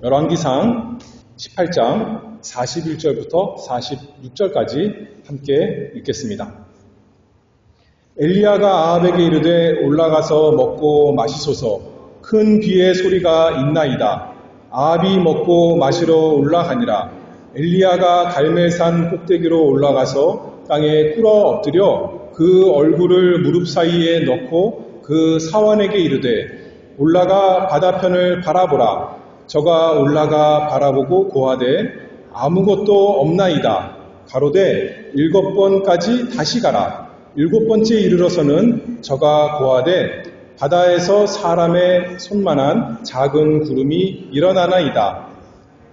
열왕기상 18장 41절부터 46절까지 함께 읽겠습니다. 엘리야가 아합에게 이르되 올라가서 먹고 마시소서. 큰 비의 소리가 있나이다. 아합이 먹고 마시러 올라가니라. 엘리야가 갈멜산 꼭대기로 올라가서 땅에 꿇어 엎드려 그 얼굴을 무릎 사이에 넣고 그 사원에게 이르되 올라가 바다편을 바라보라. 저가 올라가 바라보고 고하되 아무것도 없나이다. 가로되 7번까지 다시 가라. 7번째 이르러서는 저가 고하되 바다에서 사람의 손만한 작은 구름이 일어나나이다.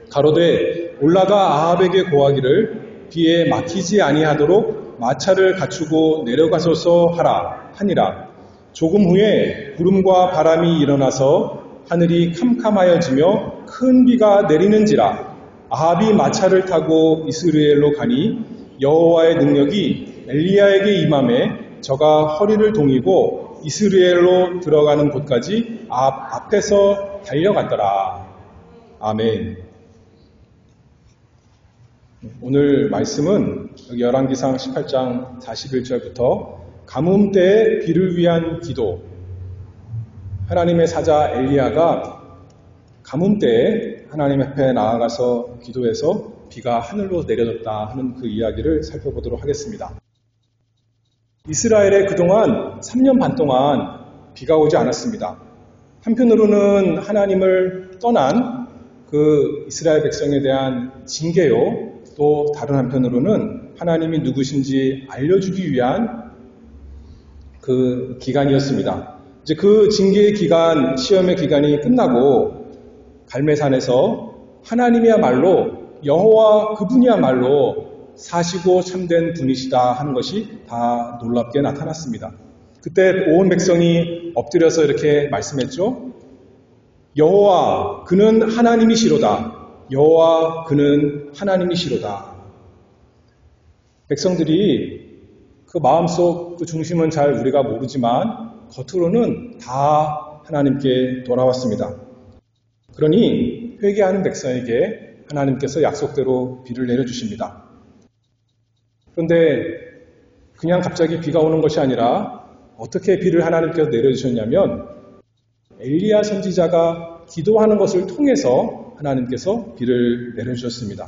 가로되 올라가 아합에게 고하기를 비에 막히지 아니하도록 마차를 갖추고 내려가소서 하라 하니라. 조금 후에 구름과 바람이 일어나서 하늘이 캄캄하여지며 큰 비가 내리는지라. 아합이 마차를 타고 이스라엘로 가니 여호와의 능력이 엘리야에게 임하매 저가 허리를 동이고 이스라엘로 들어가는 곳까지 앞에서 달려갔더라. 아멘. 오늘 말씀은 열왕기상 18장 41절부터 가뭄 때의 비를 위한 기도. 하나님의 사자 엘리야가 가뭄 때에 하나님 앞에 나아가서 기도해서 비가 하늘로 내려졌다 하는 그 이야기를 살펴보도록 하겠습니다. 이스라엘에 그동안 3년 반 동안 비가 오지 않았습니다. 한편으로는 하나님을 떠난 그 이스라엘 백성에 대한 징계요, 또 다른 한편으로는 하나님이 누구신지 알려주기 위한 그 기간이었습니다. 이제 그 징계의 기간, 시험의 기간이 끝나고 갈멜산에서 하나님이야말로 여호와 그분이야말로 사시고 참된 분이시다 하는 것이 다 놀랍게 나타났습니다. 그때 온 백성이 엎드려서 이렇게 말씀했죠. 여호와 그는 하나님이시로다. 여호와 그는 하나님이시로다. 백성들이 그 마음속 그 중심은 잘 우리가 모르지만 겉으로는 다 하나님께 돌아왔습니다. 그러니 회개하는 백성에게 하나님께서 약속대로 비를 내려주십니다. 그런데 그냥 갑자기 비가 오는 것이 아니라 어떻게 비를 하나님께서 내려주셨냐면 엘리야 선지자가 기도하는 것을 통해서 하나님께서 비를 내려주셨습니다.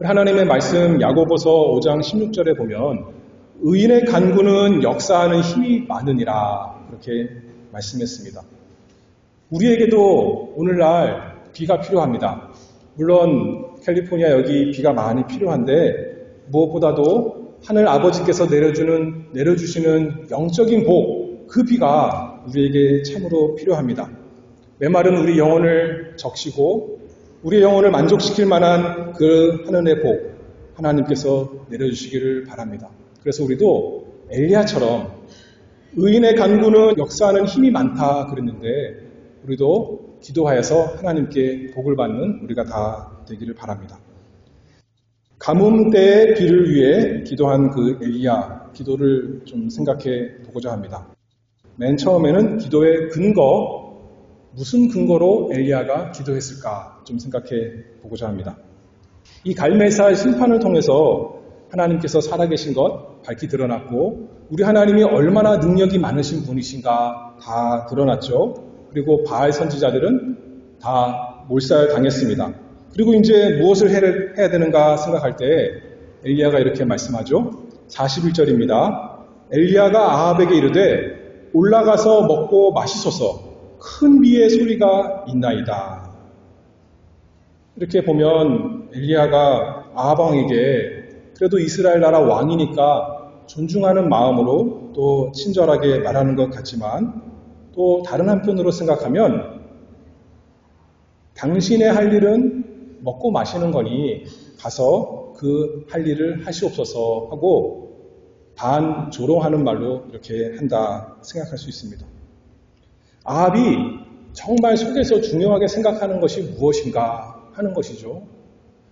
하나님의 말씀 야고보서 5장 16절에 보면 의인의 간구는 역사하는 힘이 많으니라 그렇게 말씀했습니다. 우리에게도 오늘날 비가 필요합니다. 물론 캘리포니아 여기 비가 많이 필요한데 무엇보다도 하늘 아버지께서 내려주시는 영적인 복, 그 비가 우리에게 참으로 필요합니다. 메마른 우리 영혼을 적시고 우리의 영혼을 만족시킬 만한 그 하늘의 복 하나님께서 내려주시기를 바랍니다. 그래서 우리도 엘리야처럼 의인의 간구는 역사하는 힘이 많다 그랬는데 우리도 기도하여서 하나님께 복을 받는 우리가 다 되기를 바랍니다. 가뭄 때의 비를 위해 기도한 그 엘리야 기도를 좀 생각해 보고자 합니다. 맨 처음에는 기도의 근거, 무슨 근거로 엘리야가 기도했을까 좀 생각해 보고자 합니다. 이 갈멜산 심판을 통해서 하나님께서 살아계신 것 밝히 드러났고 우리 하나님이 얼마나 능력이 많으신 분이신가 다 드러났죠. 그리고 바알 선지자들은 다 몰살당했습니다. 그리고 이제 무엇을 해야 되는가 생각할 때 엘리야가 이렇게 말씀하죠. 41절입니다. 엘리야가 아합에게 이르되 올라가서 먹고 마시소서. 큰 비의 소리가 있나이다. 이렇게 보면 엘리야가 아합 왕에게 그래도 이스라엘 나라 왕이니까 존중하는 마음으로 또 친절하게 말하는 것 같지만 또 다른 한편으로 생각하면 당신의 할 일은 먹고 마시는 거니 가서 그 할 일을 하시옵소서 하고 반조롱하는 말로 이렇게 한다 생각할 수 있습니다. 아합이 정말 속에서 중요하게 생각하는 것이 무엇인가 하는 것이죠.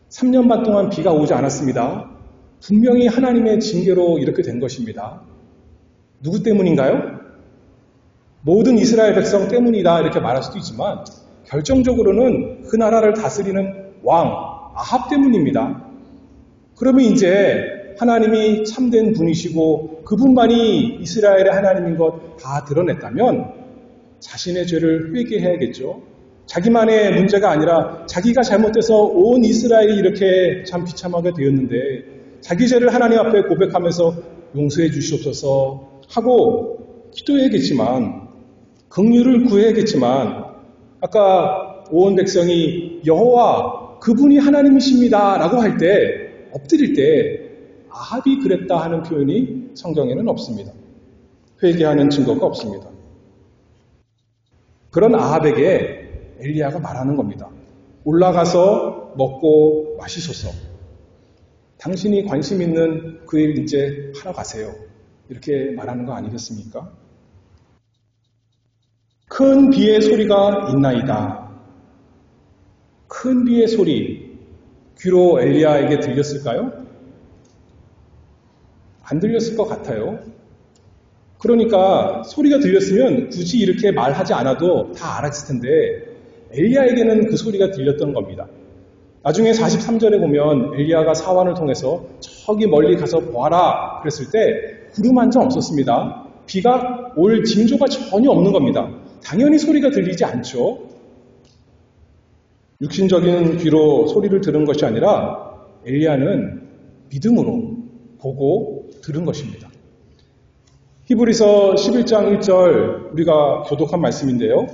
3년 반 동안 비가 오지 않았습니다. 분명히 하나님의 징계로 이렇게 된 것입니다. 누구 때문인가요? 모든 이스라엘 백성 때문이다 이렇게 말할 수도 있지만 결정적으로는 그 나라를 다스리는 왕 아합 때문입니다. 그러면 이제 하나님이 참된 분이시고 그분만이 이스라엘의 하나님인 것 다 드러냈다면 자신의 죄를 회개해야겠죠. 자기만의 문제가 아니라 자기가 잘못돼서 온 이스라엘이 이렇게 참 비참하게 되었는데 자기 죄를 하나님 앞에 고백하면서 용서해 주시옵소서 하고 기도해야겠지만, 긍휼을 구해야겠지만, 아까 온 백성이 여호와 그분이 하나님이십니다 라고 할 때, 엎드릴 때 아합이 그랬다 하는 표현이 성경에는 없습니다. 회개하는 증거가 없습니다. 그런 아합에게 엘리야가 말하는 겁니다. 올라가서 먹고 마시소서. 당신이 관심 있는 그 일 이제 하러 가세요. 이렇게 말하는 거 아니겠습니까? 큰 비의 소리가 있나이다. 큰 비의 소리, 귀로 엘리야에게 들렸을까요? 안 들렸을 것 같아요. 그러니까 소리가 들렸으면 굳이 이렇게 말하지 않아도 다 알았을 텐데 엘리야에게는 그 소리가 들렸던 겁니다. 나중에 43절에 보면 엘리야가 사환을 통해서 저기 멀리 가서 보아라 그랬을 때 구름 한 점 없었습니다. 비가 올 징조가 전혀 없는 겁니다. 당연히 소리가 들리지 않죠. 육신적인 귀로 소리를 들은 것이 아니라 엘리야는 믿음으로 보고 들은 것입니다. 히브리서 11장 1절 우리가 교독한 말씀인데요.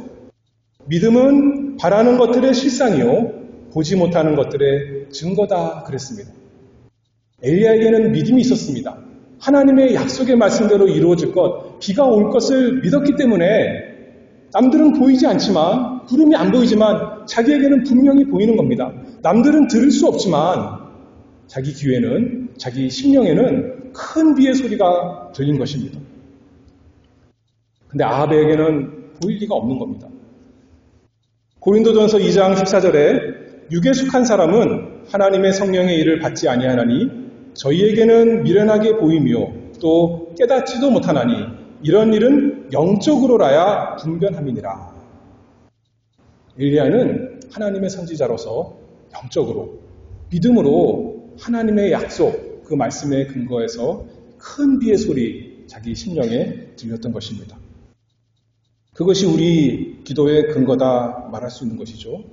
믿음은 바라는 것들의 실상이요 보지 못하는 것들의 증거다 그랬습니다. 엘리야에게는 믿음이 있었습니다. 하나님의 약속의 말씀대로 이루어질 것, 비가 올 것을 믿었기 때문에 남들은 보이지 않지만, 구름이 안 보이지만 자기에게는 분명히 보이는 겁니다. 남들은 들을 수 없지만 자기 귀에는, 자기 심령에는 큰 비의 소리가 들린 것입니다. 근데 아합에게는 보일 리가 없는 겁니다. 고린도전서 2장 14절에 육에 속한 사람은 하나님의 성령의 일을 받지 아니하나니 저희에게는 미련하게 보이며 또 깨닫지도 못하나니 이런 일은 영적으로라야 분변함이니라. 엘리야는 하나님의 선지자로서 영적으로, 믿음으로 하나님의 약속, 그 말씀에 근거해서 큰 비의 소리 자기 심령에 들렸던 것입니다. 그것이 우리 기도의 근거다 말할 수 있는 것이죠.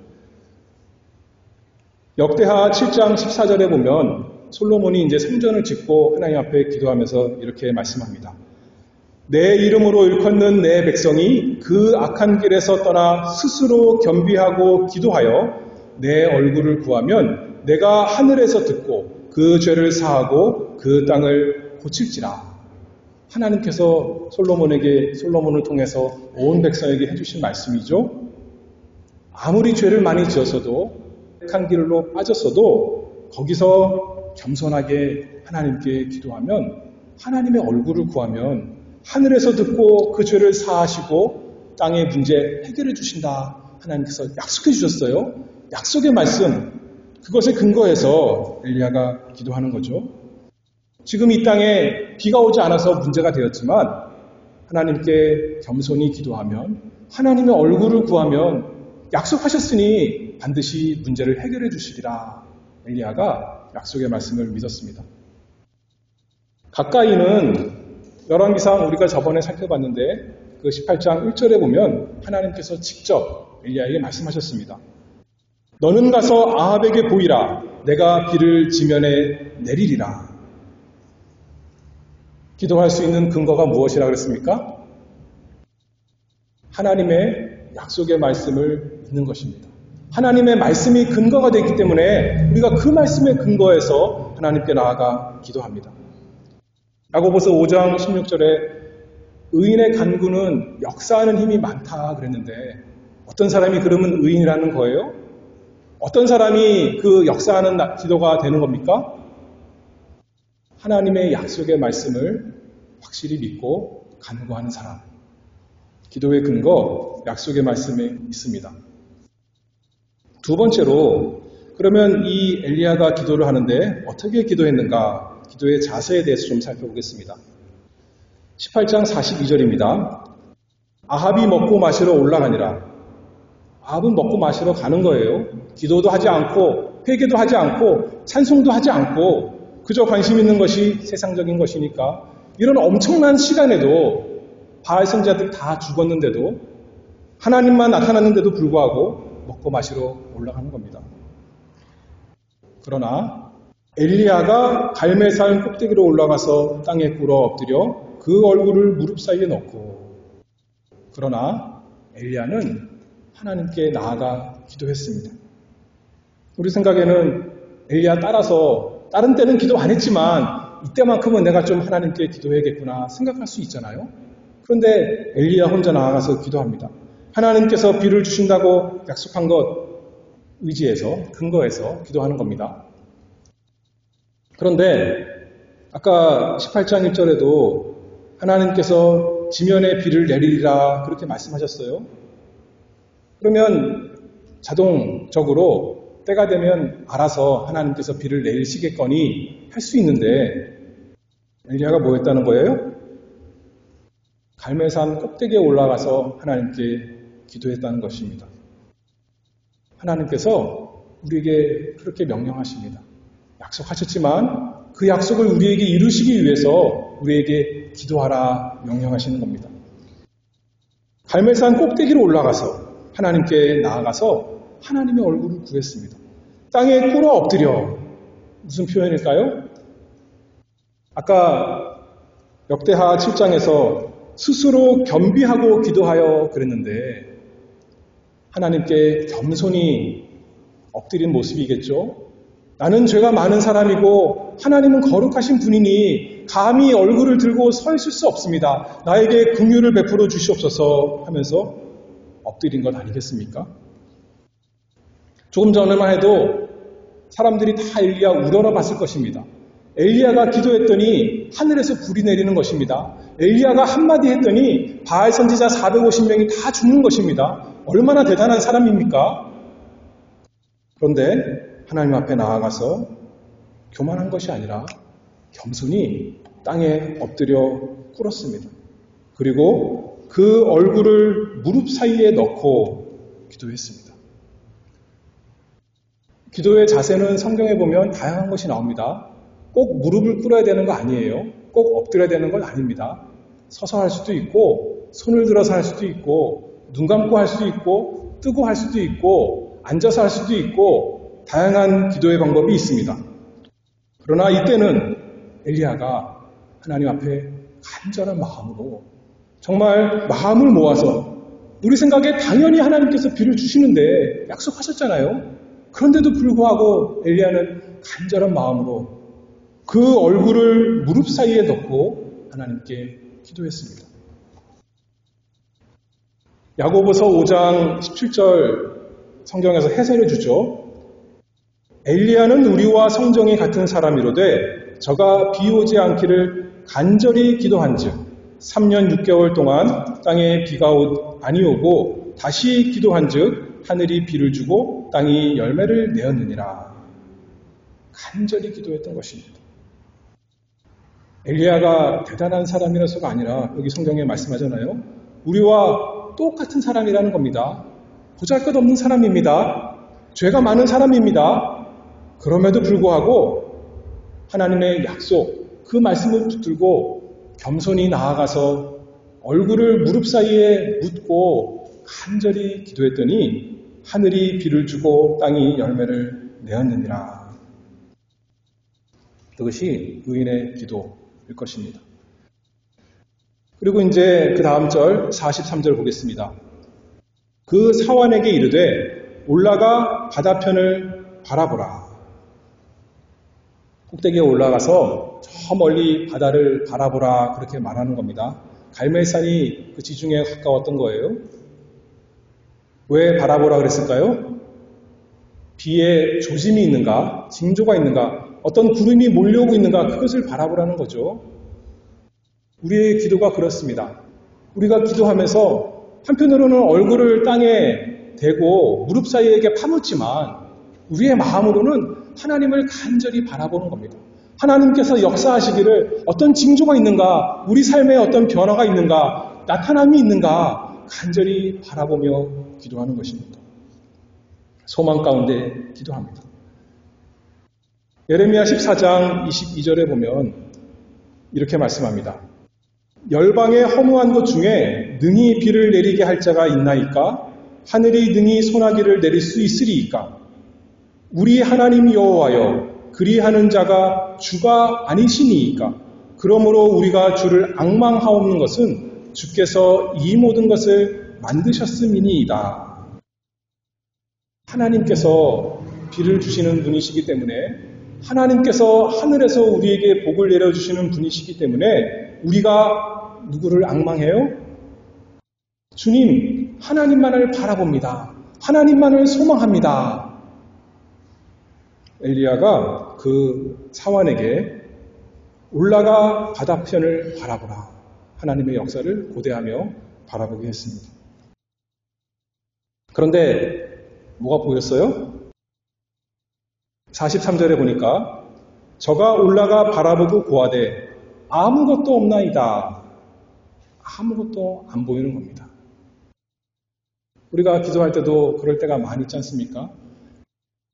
역대하 7장 14절에 보면 솔로몬이 이제 성전을 짓고 하나님 앞에 기도하면서 이렇게 말씀합니다. 내 이름으로 일컫는 내 백성이 그 악한 길에서 떠나 스스로 겸비하고 기도하여 내 얼굴을 구하면 내가 하늘에서 듣고 그 죄를 사하고 그 땅을 고칠지라. 하나님께서 솔로몬을 통해서 온 백성에게 해주신 말씀이죠. 아무리 죄를 많이 지었어도 악한 길로 빠졌어도 거기서 겸손하게 하나님께 기도하면, 하나님의 얼굴을 구하면 하늘에서 듣고 그 죄를 사하시고 땅의 문제 해결해 주신다. 하나님께서 약속해 주셨어요. 약속의 말씀, 그것에 근거해서 엘리야가 기도하는 거죠. 지금 이 땅에 비가 오지 않아서 문제가 되었지만 하나님께 겸손히 기도하면, 하나님의 얼굴을 구하면 약속하셨으니 반드시 문제를 해결해 주시리라. 엘리야가 약속의 말씀을 믿었습니다. 가까이는 열왕기상 우리가 저번에 살펴봤는데 그 18장 1절에 보면 하나님께서 직접 엘리야에게 말씀하셨습니다. 너는 가서 아합에게 보이라. 내가 비를 지면에 내리리라. 기도할 수 있는 근거가 무엇이라 그랬습니까? 하나님의 약속의 말씀을 믿는 것입니다. 하나님의 말씀이 근거가 되기 때문에 우리가 그 말씀의 근거에서 하나님께 나아가 기도합니다. 야고보서 5장 16절에 의인의 간구는 역사하는 힘이 많다 그랬는데 어떤 사람이 그러면 의인이라는 거예요? 어떤 사람이 그 역사하는 기도가 되는 겁니까? 하나님의 약속의 말씀을 확실히 믿고 간구하는 사람. 기도의 근거, 약속의 말씀에 있습니다. 두 번째로, 그러면 이 엘리야가 기도를 하는데 어떻게 기도했는가? 기도의 자세에 대해서 좀 살펴보겠습니다. 18장 42절입니다. 아합이 먹고 마시러 올라가니라. 아합은 먹고 마시러 가는 거예요. 기도도 하지 않고 회개도 하지 않고 찬송도 하지 않고 그저 관심 있는 것이 세상적인 것이니까 이런 엄청난 시간에도 바알 선지자들이 다 죽었는데도 하나님만 나타났는데도 불구하고 먹고 마시러 올라가는 겁니다. 그러나 엘리야가 갈멜산 꼭대기로 올라가서 땅에 꿇어 엎드려 그 얼굴을 무릎 사이에 넣고 그러나 엘리야는 하나님께 나아가 기도했습니다. 우리 생각에는 엘리야 따라서 다른 때는 기도 안 했지만 이때만큼은 내가 좀 하나님께 기도해야겠구나 생각할 수 있잖아요. 그런데 엘리야 혼자 나아가서 기도합니다. 하나님께서 비를 주신다고 약속한 것 의지해서 근거해서 기도하는 겁니다. 그런데 아까 18장 1절에도 하나님께서 지면에 비를 내리리라 그렇게 말씀하셨어요. 그러면 자동적으로 때가 되면 알아서 하나님께서 비를 내리시겠거니 할 수 있는데 엘리야가 뭐 했다는 거예요? 갈멜산 꼭대기에 올라가서 하나님께 기도했다는 것입니다. 하나님께서 우리에게 그렇게 명령하십니다. 약속하셨지만 그 약속을 우리에게 이루시기 위해서 우리에게 기도하라 명령하시는 겁니다. 갈멜산 꼭대기로 올라가서 하나님께 나아가서 하나님의 얼굴을 구했습니다. 땅에 꿇어 엎드려. 무슨 표현일까요? 아까 역대하 7장에서 스스로 겸비하고 기도하여 그랬는데 하나님께 겸손히 엎드린 모습이겠죠. 나는 죄가 많은 사람이고 하나님은 거룩하신 분이니 감히 얼굴을 들고 서 있을 수 없습니다. 나에게 긍휼을 베풀어 주시옵소서 하면서 엎드린 것 아니겠습니까? 조금 전에만 해도 사람들이 다 엘리야 우러러 봤을 것입니다. 엘리야가 기도했더니 하늘에서 불이 내리는 것입니다. 엘리야가 한마디 했더니 바알 선지자 450명이 다 죽는 것입니다. 얼마나 대단한 사람입니까? 그런데 하나님 앞에 나아가서 교만한 것이 아니라 겸손히 땅에 엎드려 꿇었습니다. 그리고 그 얼굴을 무릎 사이에 넣고 기도했습니다. 기도의 자세는 성경에 보면 다양한 것이 나옵니다. 꼭 무릎을 꿇어야 되는 거 아니에요. 꼭 엎드려야 되는 건 아닙니다. 서서 할 수도 있고 손을 들어서 할 수도 있고 눈 감고 할 수도 있고 뜨고 할 수도 있고 앉아서 할 수도 있고 다양한 기도의 방법이 있습니다. 그러나 이때는 엘리야가 하나님 앞에 간절한 마음으로 정말 마음을 모아서 우리 생각에 당연히 하나님께서 비를 주시는데 약속하셨잖아요. 그런데도 불구하고 엘리야는 간절한 마음으로 그 얼굴을 무릎 사이에 넣고 하나님께 기도했습니다. 야고보서 5장 17절 성경에서 해설해 주죠. 엘리야는 우리와 성정이 같은 사람이로되 저가 비 오지 않기를 간절히 기도한즉 3년 6개월 동안 땅에 비가 아니오고 다시 기도한즉 하늘이 비를 주고 땅이 열매를 내었느니라. 간절히 기도했던 것입니다. 엘리야가 대단한 사람이라서가 아니라 여기 성경에 말씀하잖아요. 우리와 똑같은 사람이라는 겁니다. 보잘것없는 사람입니다. 죄가 많은 사람입니다. 그럼에도 불구하고 하나님의 약속, 그 말씀을 붙들고 겸손히 나아가서 얼굴을 무릎 사이에 묻고 간절히 기도했더니 하늘이 비를 주고 땅이 열매를 내었느니라. 그것이 의인의 기도일 것입니다. 그리고 이제 그 다음 절 43절 보겠습니다. 그 사환에게 이르되 올라가 바다편을 바라보라. 꼭대기에 올라가서 저 멀리 바다를 바라보라 그렇게 말하는 겁니다. 갈멜산이 그 지중해에 가까웠던 거예요. 왜 바라보라 그랬을까요? 비에 조짐이 있는가? 징조가 있는가? 어떤 구름이 몰려오고 있는가? 그것을 바라보라는 거죠. 우리의 기도가 그렇습니다. 우리가 기도하면서 한편으로는 얼굴을 땅에 대고 무릎 사이에 파묻지만 우리의 마음으로는 하나님을 간절히 바라보는 겁니다. 하나님께서 역사하시기를 어떤 징조가 있는가? 우리 삶에 어떤 변화가 있는가? 나타남이 있는가? 간절히 바라보며 기도하는 것입니다. 소망 가운데 기도합니다. 예레미야 14장 22절에 보면 이렇게 말씀합니다. 열방의 허무한 것 중에 능히 비를 내리게 할 자가 있나이까? 하늘이 능히 소나기를 내릴 수 있으리이까? 우리 하나님 여호와여, 그리하는 자가 주가 아니시니이까? 그러므로 우리가 주를 앙망하옵는 것은 주께서 이 모든 것을 만드셨음이니이다. 하나님께서 비를 주시는 분이시기 때문에, 하나님께서 하늘에서 우리에게 복을 내려주시는 분이시기 때문에 우리가 누구를 앙망해요? 주님, 하나님만을 바라봅니다. 하나님만을 소망합니다. 엘리야가 그 사환에게 올라가 바다편을 바라보라. 하나님의 역사를 고대하며 바라보게 했습니다. 그런데 뭐가 보였어요? 43절에 보니까 저가 올라가 바라보고 고하되 아무것도 없나이다. 아무것도 안 보이는 겁니다. 우리가 기도할 때도 그럴 때가 많이 있지 않습니까?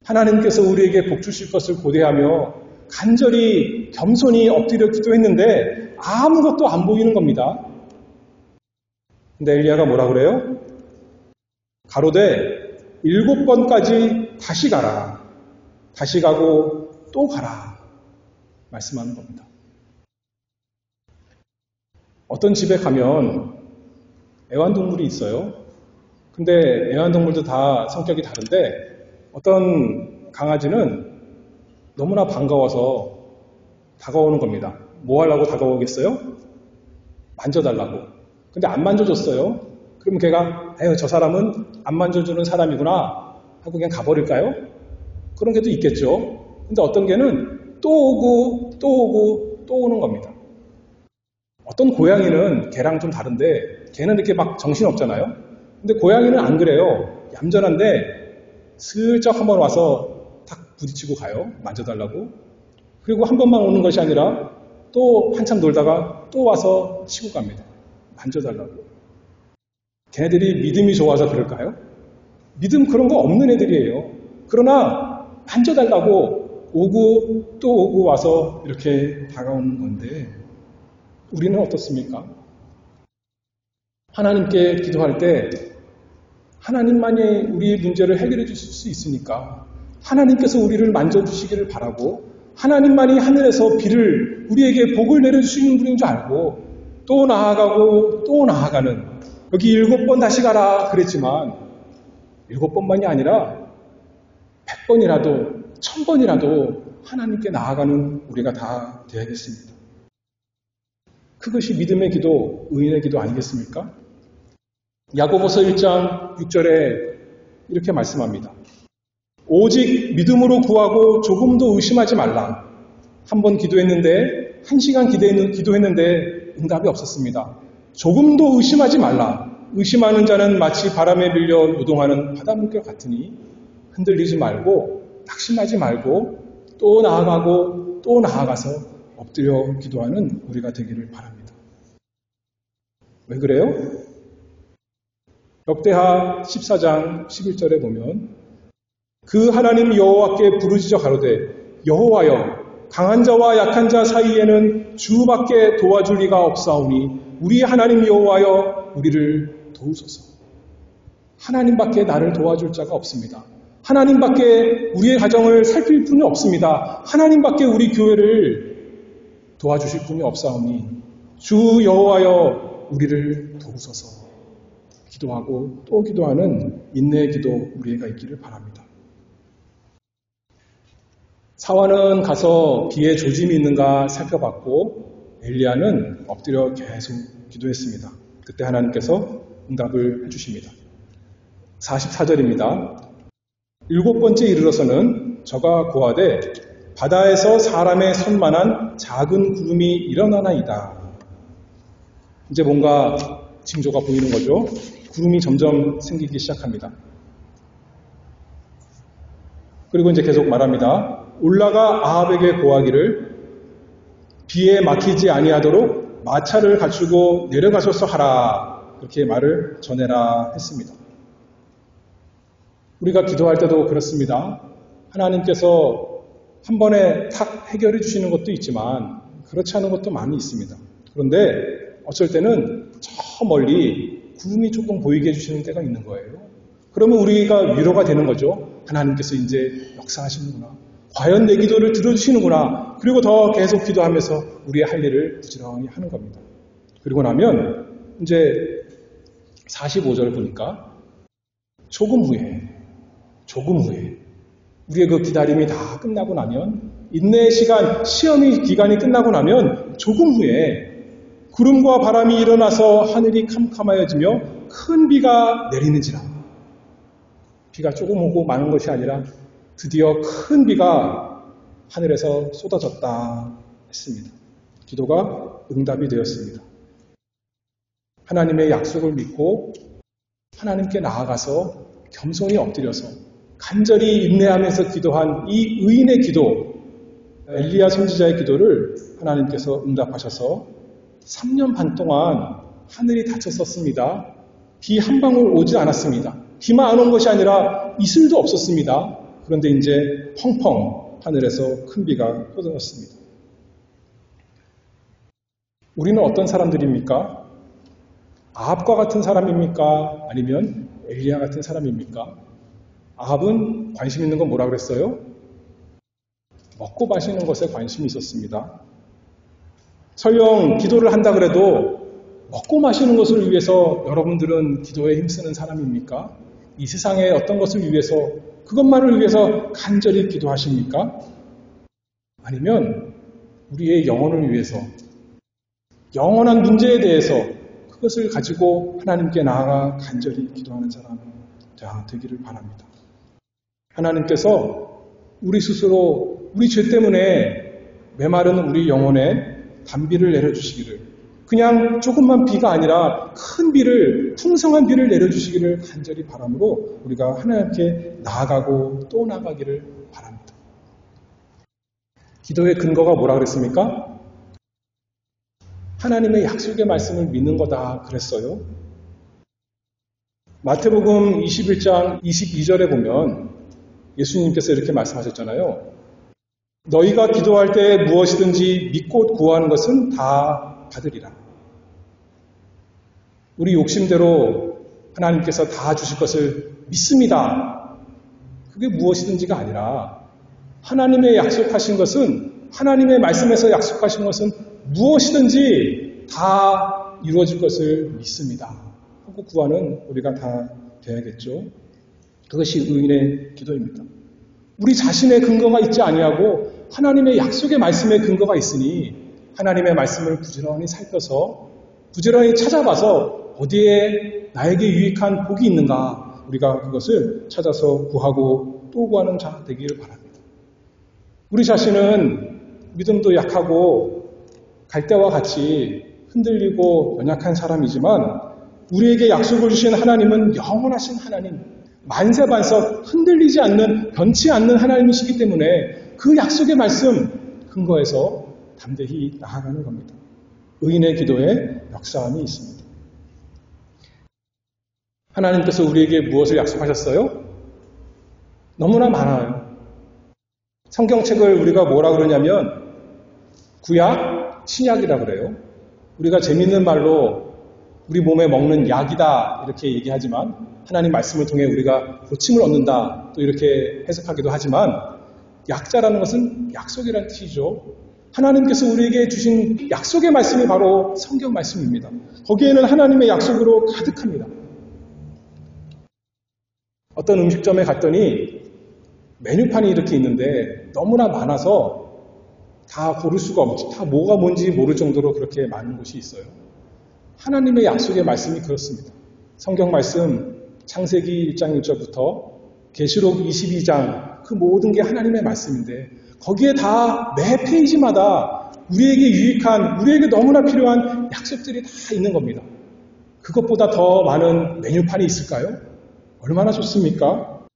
하나님께서 우리에게 복 주실 것을 고대하며 간절히 겸손히 엎드려 기도했는데 아무것도 안 보이는 겁니다. 근데 엘리야가 뭐라 그래요? 가로되 7번까지 다시 가라. 다시 가고 또 가라. 말씀하는 겁니다. 어떤 집에 가면 애완동물이 있어요. 근데 애완동물도 다 성격이 다른데 어떤 강아지는 너무나 반가워서 다가오는 겁니다. 뭐 하려고 다가오겠어요? 만져달라고. 근데 안 만져줬어요. 그러면 걔가 에휴, 저 사람은 안 만져주는 사람이구나 하고 그냥 가버릴까요? 그런 개도 있겠죠. 근데 어떤 개는 또 오고 또 오고 또 오는 겁니다. 어떤 고양이는 개랑 좀 다른데 걔는 이렇게 막 정신없잖아요. 근데 고양이는 안 그래요. 얌전한데 슬쩍 한번 와서 탁 부딪히고 가요. 만져달라고. 그리고 한 번만 오는 것이 아니라 또 한참 놀다가 또 와서 치고 갑니다. 만져달라고. 걔네들이 믿음이 좋아서 그럴까요? 믿음 그런 거 없는 애들이에요. 그러나 만져달라고 오고 또 오고 와서 이렇게 다가오는 건데 우리는 어떻습니까? 하나님께 기도할 때 하나님만이 우리의 문제를 해결해 주실 수 있으니까 하나님께서 우리를 만져주시기를 바라고 하나님만이 하늘에서 비를 우리에게 복을 내려주시는 분인 줄 알고 또 나아가고 또 나아가는 여기 7번 다시 가라 그랬지만 7번만이 아니라 100번이라도 1000번이라도 하나님께 나아가는 우리가 다 되어야겠습니다. 그것이 믿음의 기도, 의인의 기도 아니겠습니까? 야고보서 1장 6절에 이렇게 말씀합니다. 오직 믿음으로 구하고 조금도 의심하지 말라. 한 번 기도했는데 1시간 기도했는데 응답이 없었습니다. 조금도 의심하지 말라. 의심하는 자는 마치 바람에 밀려 요동하는 바닷물결 같으니 흔들리지 말고 낙심하지 말고 또 나아가고 또 나아가서 엎드려 기도하는 우리가 되기를 바랍니다. 왜 그래요? 역대하 14장 11절에 보면 그 하나님 여호와께 부르짖어 가로되 여호와여 강한 자와 약한 자 사이에는 주밖에 도와줄 리가 없사오니 우리 하나님 여호와여 우리를 도우소서. 하나님밖에 나를 도와줄 자가 없습니다. 하나님밖에 우리의 가정을 살필 분이 없습니다. 하나님밖에 우리 교회를 도와주실 분이 없사오니 주 여호와여 우리를 도우소서. 기도하고 또 기도하는 인내의 기도 우리가 있기를 바랍니다. 사환은 가서 비에 조짐이 있는가 살펴봤고 엘리야는 엎드려 계속 기도했습니다. 그때 하나님께서 응답을 해주십니다. 44절입니다. 7번째 이르러서는 저가 고하되 바다에서 사람의 손만한 작은 구름이 일어나나이다. 이제 뭔가 징조가 보이는 거죠. 구름이 점점 생기기 시작합니다. 그리고 이제 계속 말합니다. 올라가 아합에게 고하기를 비에 막히지 아니하도록 마차를 갖추고 내려가소서 하라. 그렇게 말을 전해라 했습니다. 우리가 기도할 때도 그렇습니다. 하나님께서 한 번에 탁 해결해 주시는 것도 있지만 그렇지 않은 것도 많이 있습니다. 그런데 어쩔 때는 저 멀리 구름이 조금 보이게 해주시는 때가 있는 거예요. 그러면 우리가 위로가 되는 거죠. 하나님께서 이제 역사하시는구나. 과연 내 기도를 들어주시는구나. 그리고 더 계속 기도하면서 우리의 할 일을 부지런히 하는 겁니다. 그리고 나면 이제 45절 보니까 조금 후에 우리의 그 기다림이 다 끝나고 나면 인내의 시간, 시험의 기간이 끝나고 나면 조금 후에 구름과 바람이 일어나서 하늘이 캄캄하여지며 큰 비가 내리는지라. 비가 조금 오고 많은 것이 아니라 드디어 큰 비가 하늘에서 쏟아졌다 했습니다. 기도가 응답이 되었습니다. 하나님의 약속을 믿고 하나님께 나아가서 겸손히 엎드려서 간절히 인내하면서 기도한 이 의인의 기도, 엘리야 선지자의 기도를 하나님께서 응답하셔서 3년 반 동안 하늘이 닫혔었습니다. 비 한 방울 오지 않았습니다. 비만 안 온 것이 아니라 이슬도 없었습니다. 그런데 이제 펑펑 하늘에서 큰 비가 쏟아졌습니다. 우리는 어떤 사람들입니까? 아합과 같은 사람입니까? 아니면 엘리야 같은 사람입니까? 아합은 관심 있는 건 뭐라 그랬어요? 먹고 마시는 것에 관심이 있었습니다. 설령 기도를 한다 그래도 먹고 마시는 것을 위해서 여러분들은 기도에 힘쓰는 사람입니까? 이 세상의 어떤 것을 위해서, 그것만을 위해서 간절히 기도하십니까? 아니면 우리의 영혼을 위해서, 영원한 문제에 대해서 그것을 가지고 하나님께 나아가 간절히 기도하는 사람 되기를 바랍니다. 하나님께서 우리 스스로 우리 죄 때문에 메마른 우리 영혼에 단비를 내려주시기를, 그냥 조금만 비가 아니라 큰 비를, 풍성한 비를 내려주시기를 간절히 바람으로 우리가 하나님께 나아가고 또 나아가기를 바랍니다. 기도의 근거가 뭐라 그랬습니까? 하나님의 약속의 말씀을 믿는 거다 그랬어요. 마태복음 21장 22절에 보면 예수님께서 이렇게 말씀하셨잖아요. 너희가 기도할 때 무엇이든지 믿고 구하는 것은 다 받으리라. 우리 욕심대로 하나님께서 다 주실 것을 믿습니다. 그게 무엇이든지가 아니라 하나님의 약속하신 것은, 하나님의 말씀에서 약속하신 것은 무엇이든지 다 이루어질 것을 믿습니다. 하고 구하는 우리가 다 돼야겠죠. 그것이 의인의 기도입니다. 우리 자신의 근거가 있지 아니하고 하나님의 약속의 말씀에 근거가 있으니 하나님의 말씀을 부지런히 살펴서 부지런히 찾아봐서 어디에 나에게 유익한 복이 있는가, 우리가 그것을 찾아서 구하고 또 구하는 자 되기를 바랍니다. 우리 자신은 믿음도 약하고 갈대와 같이 흔들리고 연약한 사람이지만 우리에게 약속을 주신 하나님은 영원하신 하나님, 만세반석 흔들리지 않는, 변치 않는 하나님이시기 때문에 그 약속의 말씀 근거에서 담대히 나아가는 겁니다. 의인의 기도에 역사함이 있습니다. 하나님께서 우리에게 무엇을 약속하셨어요? 너무나 많아요. 성경책을 우리가 뭐라 그러냐면 구약, 신약이라 그래요. 우리가 재밌는 말로 우리 몸에 먹는 약이다 이렇게 얘기하지만 하나님 말씀을 통해 우리가 고침을 얻는다 또 이렇게 해석하기도 하지만 약자라는 것은 약속이라는 뜻이죠. 하나님께서 우리에게 주신 약속의 말씀이 바로 성경 말씀입니다. 거기에는 하나님의 약속으로 가득합니다. 어떤 음식점에 갔더니 메뉴판이 이렇게 있는데 너무나 많아서 다 고를 수가 없지, 다 뭐가 뭔지 모를 정도로 그렇게 많은 곳이 있어요. 하나님의 약속의 말씀이 그렇습니다. 성경 말씀 창세기 1장 1절부터 계시록 22장 그 모든 게 하나님의 말씀인데 거기에 다 매 페이지마다 우리에게 유익한, 우리에게 너무나 필요한 약속들이 다 있는 겁니다. 그것보다 더 많은 메뉴판이 있을까요? 얼마나 좋습니까?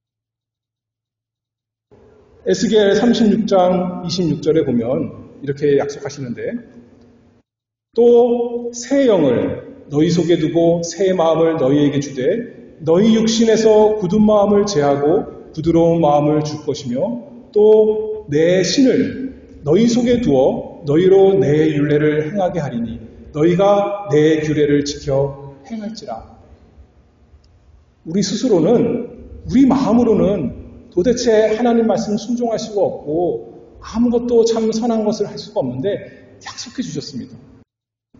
에스겔 36장 26절에 보면 이렇게 약속하시는데 또 새 영을 너희 속에 두고 새 마음을 너희에게 주되 너희 육신에서 굳은 마음을 제하고 부드러운 마음을 줄 것이며 또 내 신을 너희 속에 두어 너희로 내 율례를 행하게 하리니 너희가 내 규례를 지켜 행할지라. 우리 스스로는 우리 마음으로는 도대체 하나님 말씀 순종할 수가 없고 아무것도 참 선한 것을 할 수가 없는데 약속해 주셨습니다.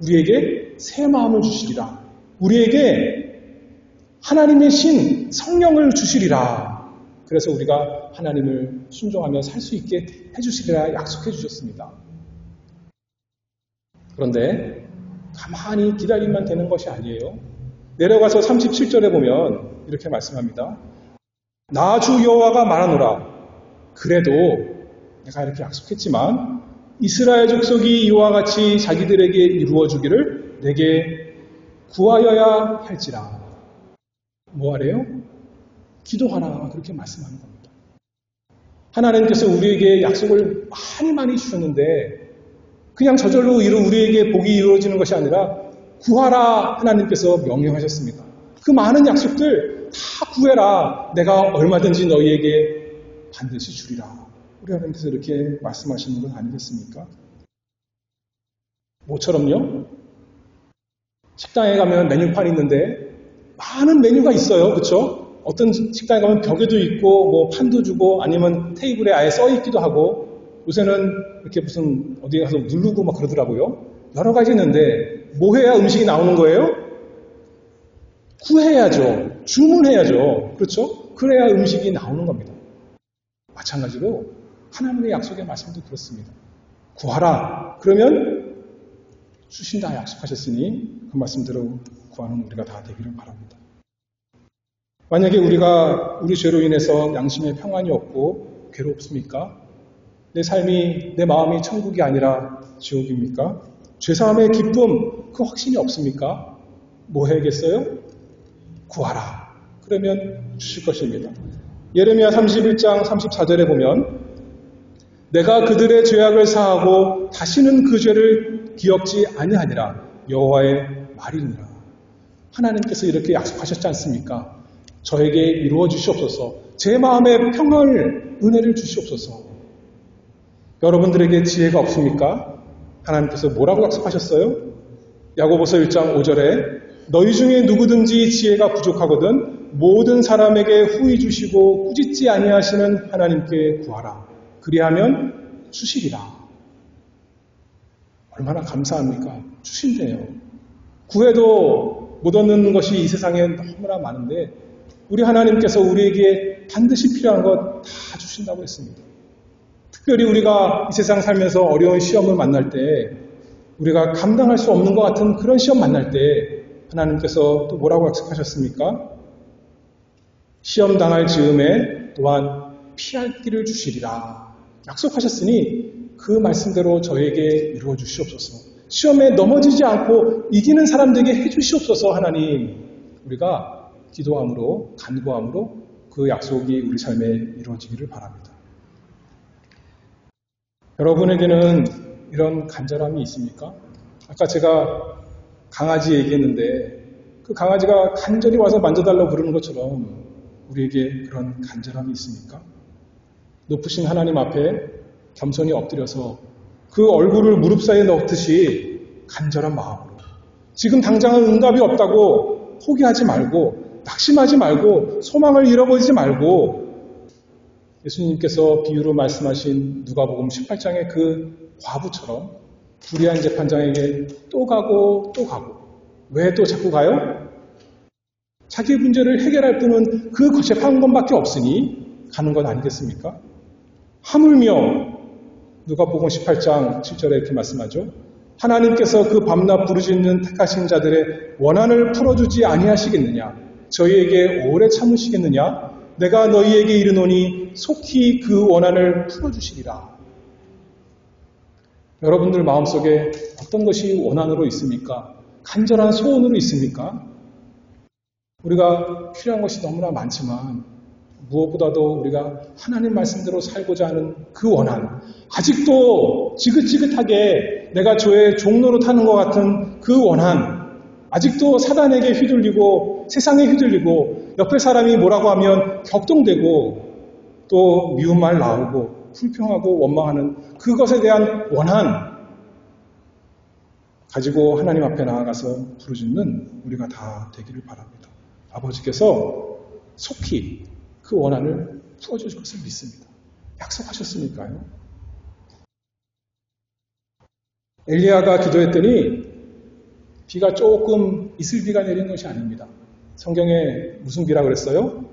우리에게 새 마음을 주시리라. 우리에게 하나님의 신 성령을 주시리라. 그래서 우리가 하나님을 순종하며 살 수 있게 해주시리라 약속해 주셨습니다. 그런데 가만히 기다리면 되는 것이 아니에요. 내려가서 37절에 보면 이렇게 말씀합니다. 나 주 여호와가 말하노라. 그래도 내가 이렇게 약속했지만 이스라엘 족속이 이와 같이 자기들에게 이루어 주기를 내게 구하여야 할지라. 뭐 하래요? 기도하라. 그렇게 말씀하는 겁니다. 하나님께서 우리에게 약속을 많이 주셨는데 그냥 저절로 우리에게 복이 이루어지는 것이 아니라 구하라 하나님께서 명령하셨습니다. 그 많은 약속들 다 구해라. 내가 얼마든지 너희에게 반드시 주리라. 우리 하나님께서 이렇게 말씀하시는 건 아니겠습니까? 뭐처럼요? 식당에 가면 메뉴판이 있는데 많은 메뉴가 있어요. 그렇죠? 어떤 식당에 가면 벽에도 있고 뭐 판도 주고 아니면 테이블에 아예 써 있기도 하고 요새는 이렇게 무슨 어디에 가서 누르고 막 그러더라고요. 여러 가지 있는데 뭐 해야 음식이 나오는 거예요? 구해야죠. 주문해야죠. 그렇죠? 그래야 음식이 나오는 겁니다. 마찬가지로 하나님의 약속의 말씀도 그렇습니다. 구하라. 그러면 주신다 약속하셨으니 그 말씀대로 구하는 우리가 다 되기를 바랍니다. 만약에 우리가 우리 죄로 인해서 양심의 평안이 없고 괴롭습니까? 내 삶이, 내 마음이 천국이 아니라 지옥입니까? 죄사함의 기쁨, 그 확신이 없습니까? 뭐 해야겠어요? 구하라. 그러면 주실 것입니다. 예레미야 31장 34절에 보면 내가 그들의 죄악을 사하고 다시는 그 죄를 기억지 아니하니라 여호와의 말이니라. 하나님께서 이렇게 약속하셨지 않습니까? 저에게 이루어 주시옵소서. 제 마음에 평안을, 은혜를 주시옵소서. 여러분들에게 지혜가 없습니까? 하나님께서 뭐라고 약속하셨어요? 야고보서 1장 5절에 너희 중에 누구든지 지혜가 부족하거든 모든 사람에게 후히 주시고 꾸짖지 아니하시는 하나님께 구하라. 그리하면 주시리라. 얼마나 감사합니까? 주신대요. 구해도 못 얻는 것이 이 세상에 너무나 많은데 우리 하나님께서 우리에게 반드시 필요한 것 다 주신다고 했습니다. 특별히 우리가 이 세상 살면서 어려운 시험을 만날 때 우리가 감당할 수 없는 것 같은 그런 시험 만날 때 하나님께서 또 뭐라고 약속하셨습니까? 시험 당할 즈음에 또한 피할 길을 주시리라. 약속하셨으니 그 말씀대로 저에게 이루어 주시옵소서. 시험에 넘어지지 않고 이기는 사람 되게 해주시옵소서. 하나님, 우리가 기도함으로 간구함으로 그 약속이 우리 삶에 이루어지기를 바랍니다. 여러분에게는 이런 간절함이 있습니까? 아까 제가 강아지 얘기했는데 그 강아지가 간절히 와서 만져달라고 그러는 것처럼 우리에게 그런 간절함이 있습니까? 높으신 하나님 앞에 겸손히 엎드려서 그 얼굴을 무릎 사이에 넣듯이 간절한 마음으로 지금 당장은 응답이 없다고 포기하지 말고 낙심하지 말고 소망을 잃어버리지 말고 예수님께서 비유로 말씀하신 누가복음 18장의 그 과부처럼 불의한 재판장에게 또 가고 또 가고 왜 또 자꾸 가요? 자기 문제를 해결할 분은 그 재판관밖에 없으니 가는 것 아니겠습니까? 하물며 누가복음 18장 7절에 이렇게 말씀하죠. 하나님께서 그 밤낮 부르짖는 택하신 자들의 원한을 풀어주지 아니하시겠느냐? 저희에게 오래 참으시겠느냐? 내가 너희에게 이르노니 속히 그 원한을 풀어주시리라. 여러분들 마음속에 어떤 것이 원한으로 있습니까? 간절한 소원으로 있습니까? 우리가 필요한 것이 너무나 많지만 무엇보다도 우리가 하나님 말씀대로 살고자 하는 그 원한, 아직도 지긋지긋하게 내가 저의 종로로 타는 것 같은 그 원한, 아직도 사단에게 휘둘리고 세상에 휘둘리고 옆에 사람이 뭐라고 하면 격동되고 또 미운 말 나오고 불평하고 원망하는 그것에 대한 원한 가지고 하나님 앞에 나아가서 부르짖는 우리가 다 되기를 바랍니다. 아버지께서 속히 그 원한을 풀어주실 것을 믿습니다. 약속하셨으니까요. 엘리야가 기도했더니 비가 조금 이슬비가 내린 것이 아닙니다. 성경에 무슨 비라 그랬어요?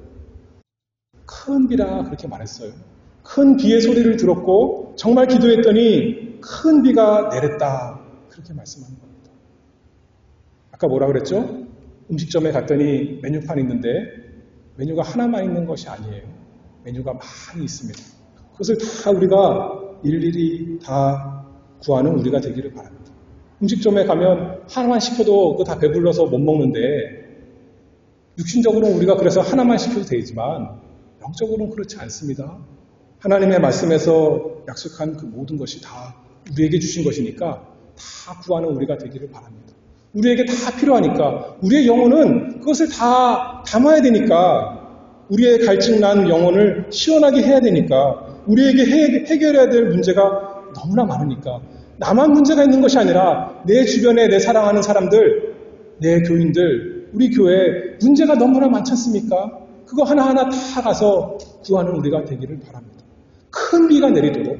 큰 비라 그렇게 말했어요. 큰 비의 소리를 들었고 정말 기도했더니 큰 비가 내렸다 그렇게 말씀하는 겁니다. 아까 뭐라 그랬죠? 음식점에 갔더니 메뉴판이 있는데 메뉴가 하나만 있는 것이 아니에요. 메뉴가 많이 있습니다. 그것을 다 우리가 일일이 다 구하는 우리가 되기를 바랍니다. 음식점에 가면 하나만 시켜도 그거 다 배불러서 못 먹는데 육신적으로 우리가 그래서 하나만 시켜도 되지만 영적으로는 그렇지 않습니다. 하나님의 말씀에서 약속한 그 모든 것이 다 우리에게 주신 것이니까 다 구하는 우리가 되기를 바랍니다. 우리에게 다 필요하니까 우리의 영혼은 그것을 다 담아야 되니까 우리의 갈증난 영혼을 시원하게 해야 되니까 우리에게 해결해야 될 문제가 너무나 많으니까 나만 문제가 있는 것이 아니라 내 주변에 내 사랑하는 사람들, 내 교인들, 우리 교회에 문제가 너무나 많지 않습니까? 그거 하나하나 다 가서 구하는 우리가 되기를 바랍니다. 큰 비가 내리도록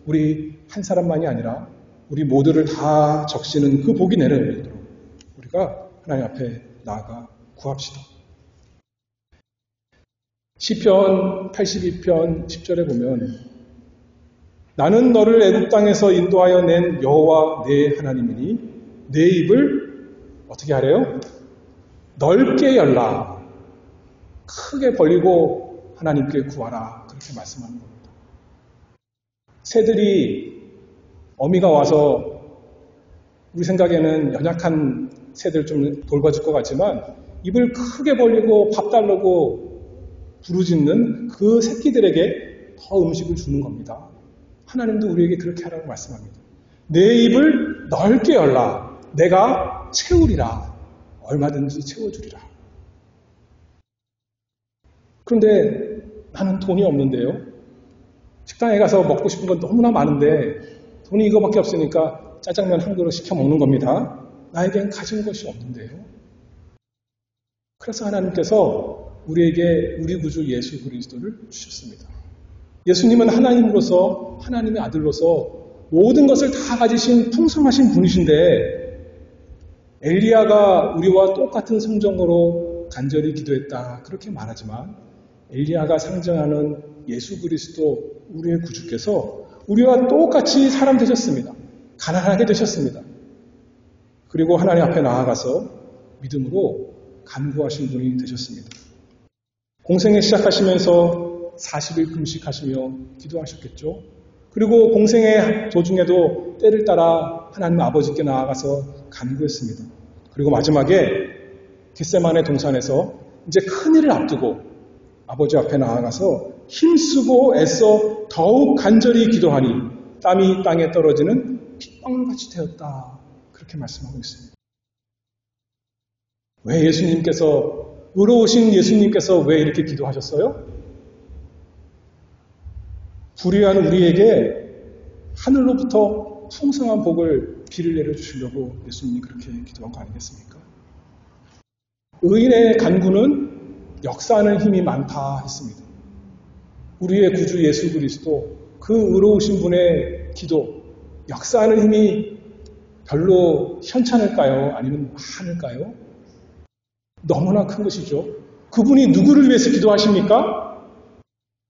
우리 한 사람만이 아니라 우리 모두를 다 적시는 그 복이 내려오도록 우리가 하나님 앞에 나아가 구합시다. 시편 82편 10절에 보면 나는 너를 애굽 땅에서 인도하여 낸 여호와 내 하나님이니 내 입을 어떻게 하래요? 넓게 열라. 크게 벌리고 하나님께 구하라. 그렇게 말씀하는 겁니다. 새들이 어미가 와서 우리 생각에는 연약한 새들 좀 돌봐줄 것 같지만 입을 크게 벌리고 밥 달라고 부르짖는 그 새끼들에게 더 음식을 주는 겁니다. 하나님도 우리에게 그렇게 하라고 말씀합니다. 내 입을 넓게 열라. 내가 채우리라. 얼마든지 채워주리라. 그런데 나는 돈이 없는데요. 식당에 가서 먹고 싶은 건 너무나 많은데 돈이 이거밖에 없으니까 짜장면 한 그릇 시켜 먹는 겁니다. 나에겐 가진 것이 없는데요. 그래서 하나님께서 우리에게 우리 구주 예수 그리스도를 주셨습니다. 예수님은 하나님으로서 하나님의 아들로서 모든 것을 다 가지신 풍성하신 분이신데 엘리야가 우리와 똑같은 성정으로 간절히 기도했다 그렇게 말하지만 엘리야가 상징하는 예수 그리스도 우리의 구주께서 우리와 똑같이 사람 되셨습니다. 가난하게 되셨습니다. 그리고 하나님 앞에 나아가서 믿음으로 간구하신 분이 되셨습니다. 공생에 시작하시면서 40일 금식하시며 기도하셨겠죠. 그리고 공생의 도중에도 때를 따라 하나님 아버지께 나아가서 간구했습니다. 그리고 마지막에 겟세마네 동산에서 이제 큰일을 앞두고 아버지 앞에 나아가서 힘쓰고 애써 더욱 간절히 기도하니 땀이 땅에 떨어지는 핏방울같이 되었다. 그렇게 말씀하고 있습니다. 왜 예수님께서 의로우신 예수님께서 왜 이렇게 기도하셨어요? 불의한 우리에게 하늘로부터 풍성한 복을 비를 내려주시려고 예수님이 그렇게 기도한 거 아니겠습니까? 의인의 간구는 역사하는 힘이 많다 했습니다. 우리의 구주 예수 그리스도 그 의로우신 분의 기도, 역사하는 힘이 별로 현찮을까요? 아니면 많을까요? 너무나 큰 것이죠. 그분이 누구를 위해서 기도하십니까?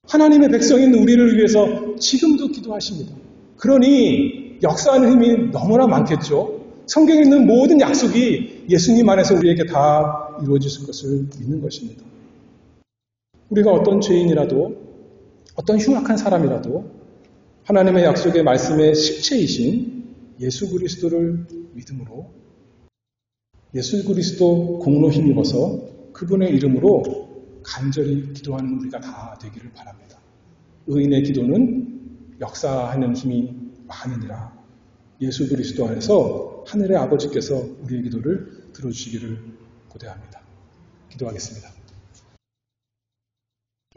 하나님의 백성인 우리를 위해서 지금도 기도하십니다. 그러니 역사하는 힘이 너무나 많겠죠. 성경에 있는 모든 약속이 예수님 안에서 우리에게 다 이루어질 것을 믿는 것입니다. 우리가 어떤 죄인이라도 어떤 흉악한 사람이라도 하나님의 약속의 말씀의 실체이신 예수 그리스도를 믿음으로 예수 그리스도 공로 힘입어서 그분의 이름으로 간절히 기도하는 우리가 다 되기를 바랍니다. 의인의 기도는 역사하는 힘이 많으니라. 예수 그리스도 안에서 하늘의 아버지께서 우리의 기도를 들어주시기를 고대합니다. 기도하겠습니다.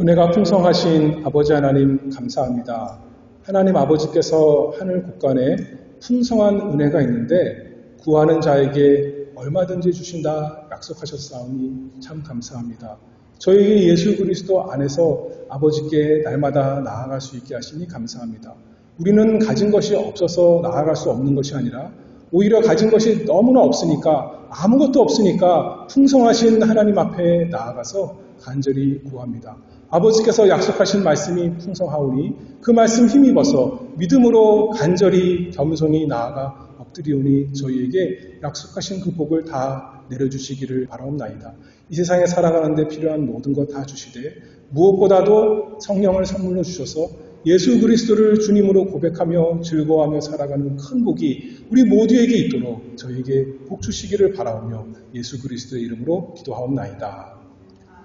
은혜가 풍성하신 아버지 하나님 감사합니다. 하나님 아버지께서 하늘 곳간에 풍성한 은혜가 있는데 구하는 자에게 얼마든지 주신다 약속하셨사오니 참 감사합니다. 저희 예수 그리스도 안에서 아버지께 날마다 나아갈 수 있게 하시니 감사합니다. 우리는 가진 것이 없어서 나아갈 수 없는 것이 아니라 오히려 가진 것이 너무나 없으니까 아무것도 없으니까 풍성하신 하나님 앞에 나아가서 간절히 구합니다. 아버지께서 약속하신 말씀이 풍성하오니 그 말씀 힘입어서 믿음으로 간절히 겸손히 나아가 엎드리오니 저희에게 약속하신 그 복을 다 내려주시기를 바라옵나이다. 이 세상에 살아가는 데 필요한 모든 것 다 주시되 무엇보다도 성령을 선물로 주셔서 예수 그리스도를 주님으로 고백하며 즐거워하며 살아가는 큰 복이 우리 모두에게 있도록 저에게 복 주시기를 바라오며 예수 그리스도의 이름으로 기도하옵나이다.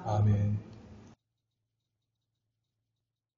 아멘.